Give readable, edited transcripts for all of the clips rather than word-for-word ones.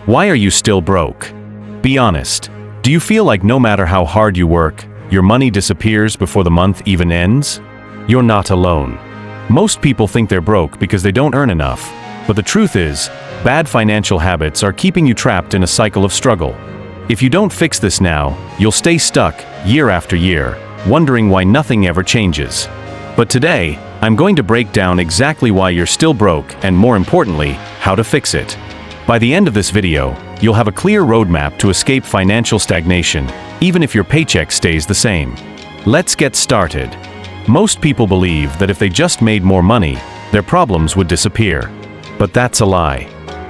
Why are you still broke? Be honest. Do you feel like no matter how hard you work, your money disappears before the month even ends? You're not alone. Most people think they're broke because they don't earn enough. But the truth is, bad financial habits are keeping you trapped in a cycle of struggle. If you don't fix this now, you'll stay stuck year after year, wondering why nothing ever changes. But today, I'm going to break down exactly why you're still broke and, more importantly, how to fix it. By the end of this video, you'll have a clear roadmap to escape financial stagnation, even if your paycheck stays the same. Let's get started. Most people believe that if they just made more money, their problems would disappear. But that's a lie.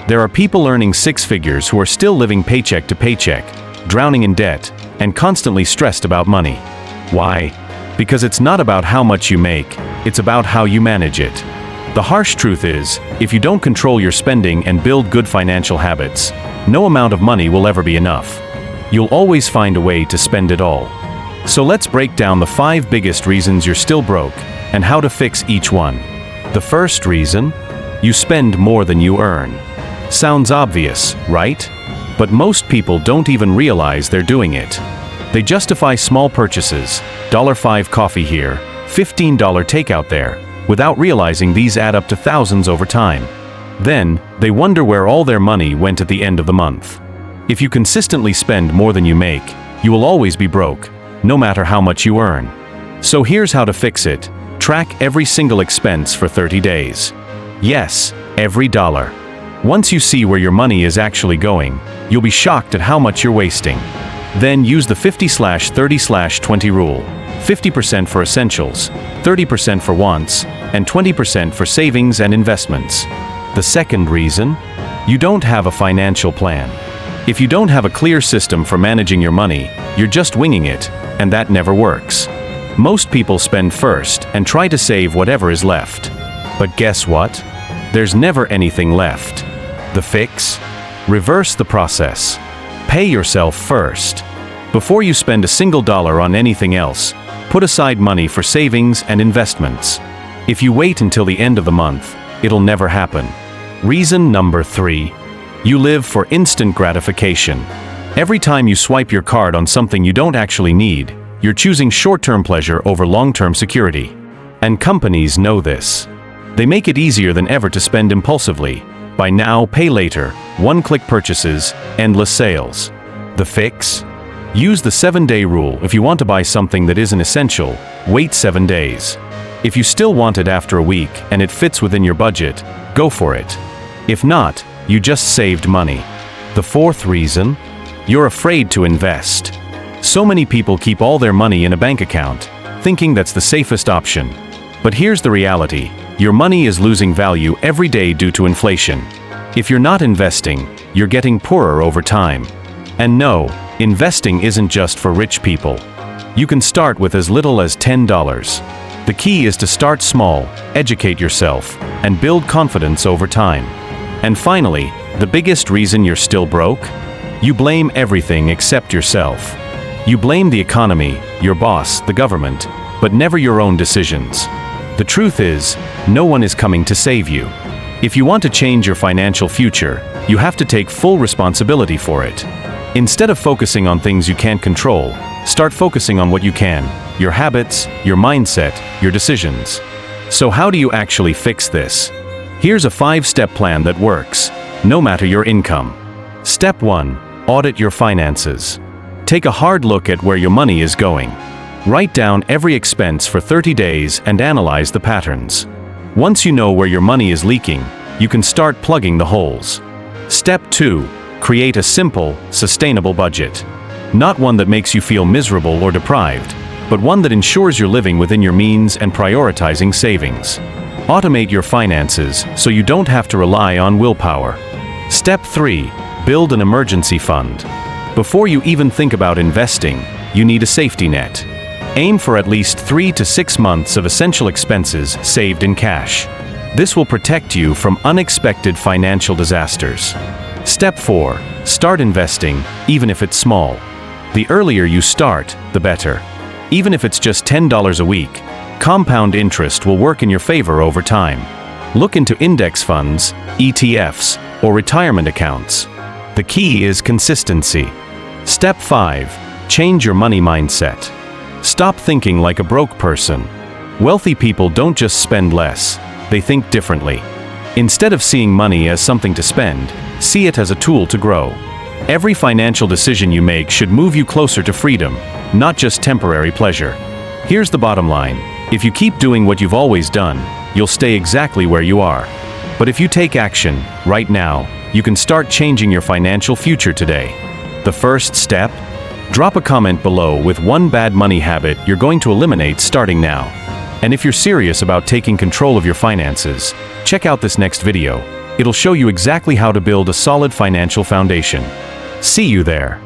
There are people earning six figures who are still living paycheck to paycheck, drowning in debt, and constantly stressed about money. Why? Because it's not about how much you make, it's about how you manage it. The harsh truth is, if you don't control your spending and build good financial habits, no amount of money will ever be enough. You'll always find a way to spend it all. So let's break down the 5 biggest reasons you're still broke and how to fix each one. The first reason? You spend more than you earn. Sounds obvious, right? But most people don't even realize they're doing it. They justify small purchases, $5 coffee here, $15 takeout there, without realizing these add up to thousands over time. Then, they wonder where all their money went at the end of the month. If you consistently spend more than you make, you will always be broke, no matter how much you earn. So here's how to fix it. Track every single expense for 30 days. Yes, every dollar. Once you see where your money is actually going, you'll be shocked at how much you're wasting. Then use the 50/30/20 rule. 50% for essentials, 30% for wants, and 20% for savings and investments. The second reason? You don't have a financial plan. If you don't have a clear system for managing your money, you're just winging it, and that never works. Most people spend first and try to save whatever is left. But guess what? There's never anything left. The fix? Reverse the process. Pay yourself first. Before you spend a single dollar on anything else, put aside money for savings and investments. If you wait until the end of the month, it'll never happen. Reason number 3. You live for instant gratification. Every time you swipe your card on something you don't actually need, you're choosing short-term pleasure over long-term security. And companies know this. They make it easier than ever to spend impulsively. Buy now, pay later, one-click purchases, endless sales. The fix? Use the 7-day rule. If you want to buy something that isn't essential, wait 7 days. If you still want it after a week and it fits within your budget, go for it. If not, you just saved money. The fourth reason? You're afraid to invest. So many people keep all their money in a bank account, thinking that's the safest option. But here's the reality. Your money is losing value every day due to inflation. If you're not investing, you're getting poorer over time. And no, investing isn't just for rich people. You can start with as little as $10. The key is to start small, educate yourself, and build confidence over time. And finally, the biggest reason you're still broke? You blame everything except yourself. You blame the economy, your boss, the government, but never your own decisions. The truth is, no one is coming to save you. If you want to change your financial future, you have to take full responsibility for it. Instead of focusing on things you can't control, start focusing on what you can, your habits, your mindset, your decisions. So how do you actually fix this? Here's a 5-step plan that works, no matter your income. Step 1. Audit your finances. Take a hard look at where your money is going. Write down every expense for 30 days and analyze the patterns. Once you know where your money is leaking, you can start plugging the holes. Step 2. Create a simple, sustainable budget. Not one that makes you feel miserable or deprived, but one that ensures you're living within your means and prioritizing savings. Automate your finances so you don't have to rely on willpower. Step 3. Build an emergency fund. Before you even think about investing, you need a safety net. Aim for at least 3 to 6 months of essential expenses saved in cash. This will protect you from unexpected financial disasters. Step 4. Start investing, even if it's small. The earlier you start, the better. Even if it's just $10 a week, compound interest will work in your favor over time. Look into index funds, ETFs, or retirement accounts. The key is consistency. Step 5. Change your money mindset. Stop thinking like a broke person. Wealthy people don't just spend less, they think differently. Instead of seeing money as something to spend, see it as a tool to grow. Every financial decision you make should move you closer to freedom, not just temporary pleasure. Here's the bottom line. If you keep doing what you've always done, you'll stay exactly where you are. But if you take action, right now, you can start changing your financial future today. The first step? Drop a comment below with one bad money habit you're going to eliminate starting now. And if you're serious about taking control of your finances, check out this next video. It'll show you exactly how to build a solid financial foundation. See you there.